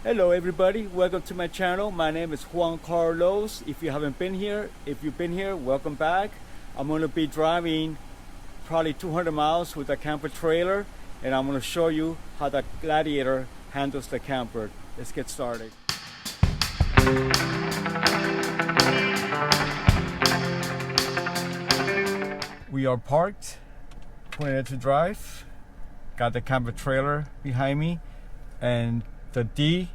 Hello everybody, welcome to my channel. My name is Juan Carlos. If you've been here, welcome back. I'm going to be driving probably 200 miles with a camper trailer, and I'm going to show you how the Gladiator handles the camper. Let's get started. We are parked, ready to drive. Got the camper trailer behind me, and the D,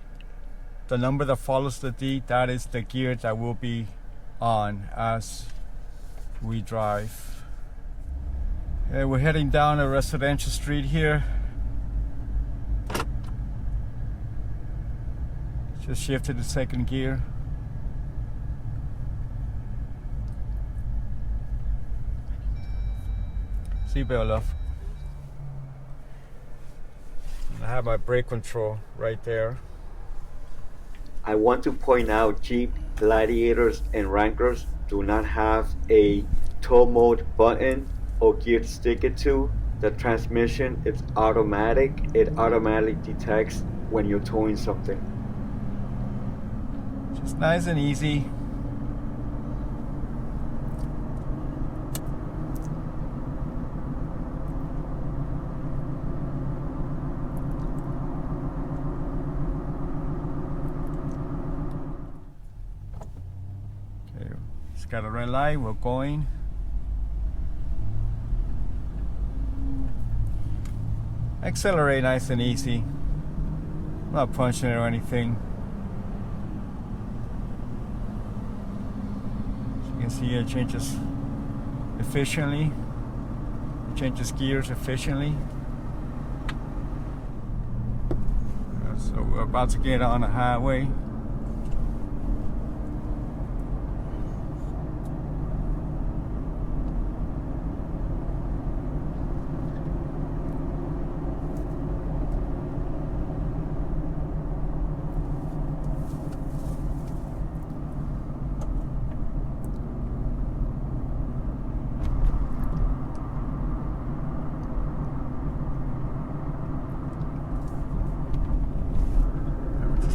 the number that follows the D, that is the gear that will be on as we drive. And we're heading down a residential street here. Just shifted to second gear. Seatbelt off. I have my brake control right there. I want to point out Jeep Gladiators and Wranglers do not have a tow mode button or gear to stick it to. The transmission is automatic. It automatically detects when you're towing something. Just nice and easy. Got a red light, we're going. Accelerate nice and easy. Not punching it or anything. As you can see, it changes efficiently. It changes gears efficiently. So we're about to get on the highway.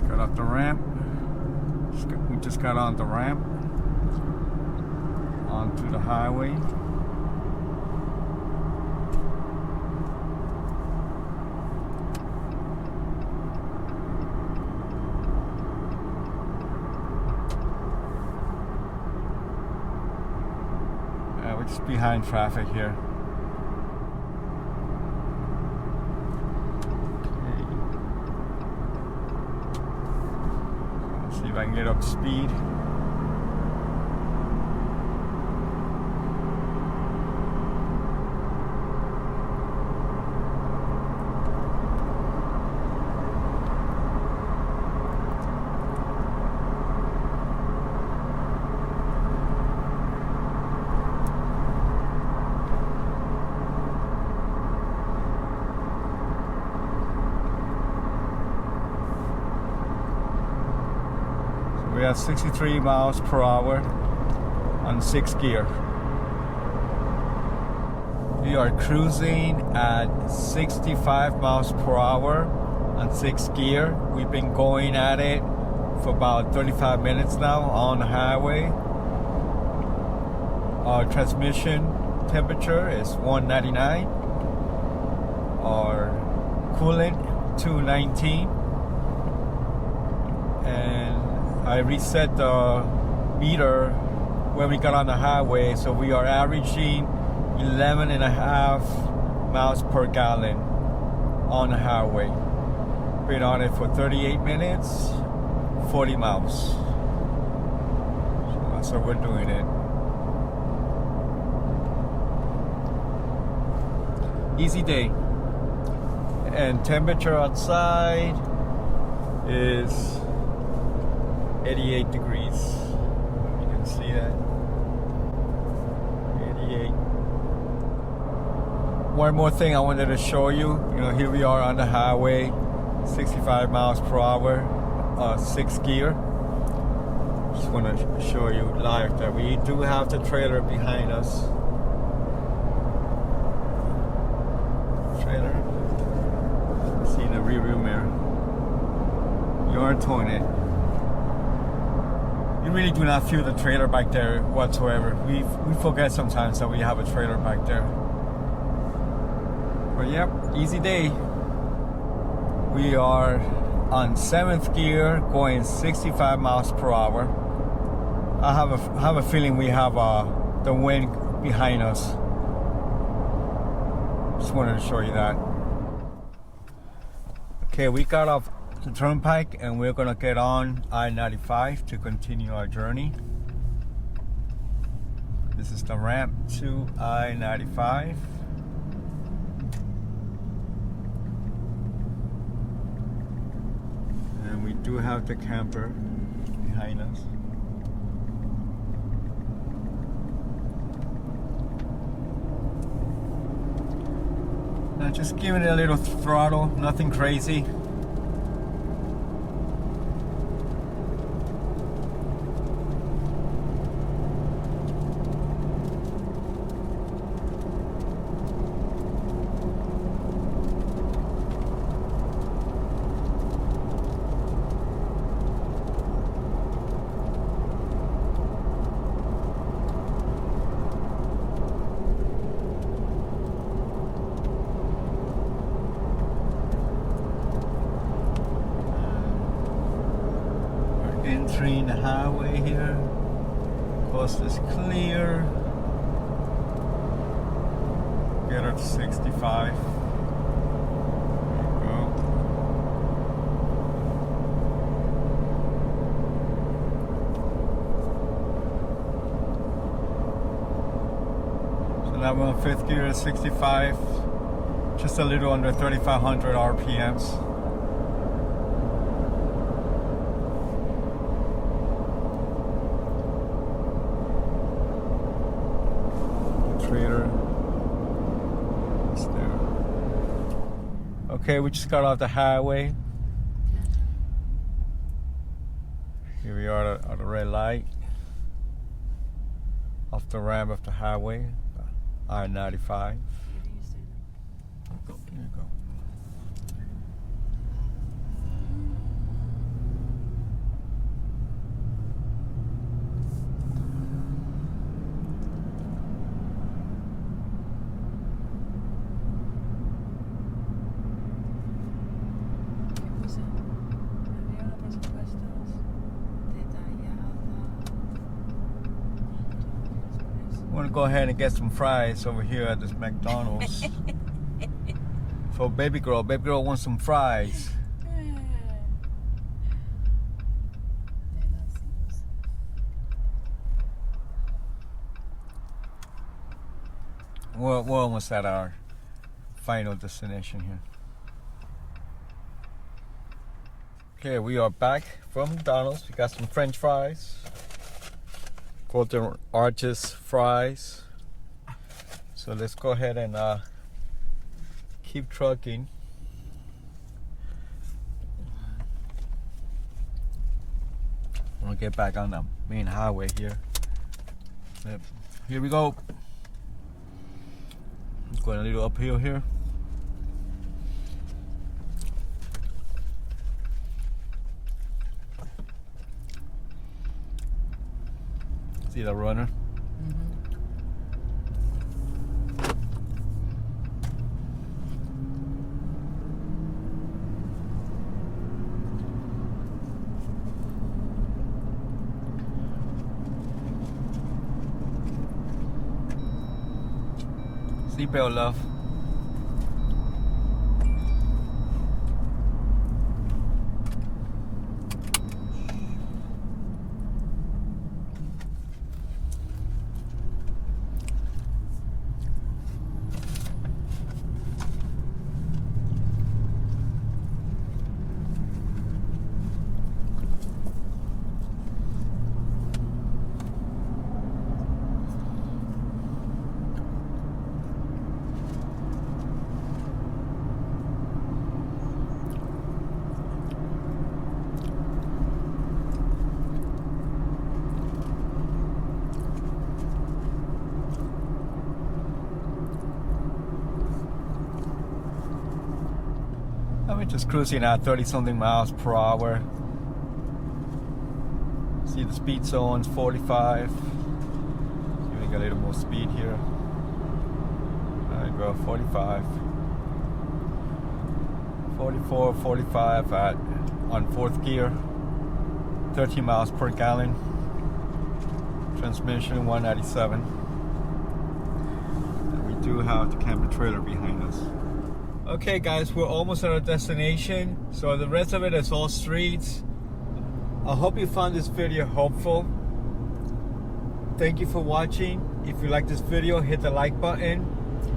Got off the ramp. We just got on the ramp onto the highway. We're just behind traffic here. See if I can get up to speed. We have 63 miles per hour on 6th gear. We are cruising at 65 miles per hour on 6th gear. We've been going at it for about 35 minutes now on the highway. Our transmission temperature is 199. Our coolant 219. And I reset the meter when we got on the highway, so we are averaging 11.5 miles per gallon on the highway. Been on it for 38 minutes, 40 miles. So that's how we're doing it. Easy day. And temperature outside is 88 degrees. You can see that. 88. One more thing I wanted to show you. Here we are on the highway, 65 miles per hour, 6th gear. Just want to show you live that we do have the trailer behind us. Trailer. See in the rear view mirror. you aren't towing it. You really do not feel the trailer back there whatsoever. We forget sometimes that we have a trailer back there. But yep, easy day. We are on 7th gear, going 65 miles per hour. I have a feeling we have the wind behind us. Just wanted to show you that. Okay, we got off the turnpike and we're gonna get on I-95 to continue our journey. This is the ramp to I-95. And we do have the camper behind us. Now just giving it a little throttle, nothing crazy. Entering the highway here. Coast is clear. Get her to 65. There you go. So now we're on 5th gear at 65. Just a little under 3,500 RPMs. Trailer is there. Okay, we just got off the highway. Here we are at the red light. Off the ramp of the highway, I-95. There you go. I'm gonna go ahead and get some fries over here at this McDonald's. For baby girl wants some fries. We're almost at our final destination here. Okay, we are back from McDonald's. We got some French fries. Golden Arches fries. So let's go ahead and keep trucking. I'm gonna get back on the main highway here. Yep. Here we go. Going a little uphill here. See the runner? Seatbelt, love. I'm just cruising at 30 something miles per hour. See the speed zones, 45. Giving a little more speed here. Alright, go 45. 44, 45 on 4th gear. 13 miles per gallon. Transmission 197. And we do have the camper trailer behind us. Okay guys, we're almost at our destination. So the rest of it is all streets. I hope you found this video helpful. Thank you for watching. If you like this video, hit the like button.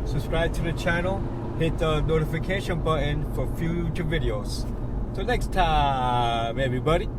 Subscribe to the channel. Hit the notification button for future videos. Till next time, everybody.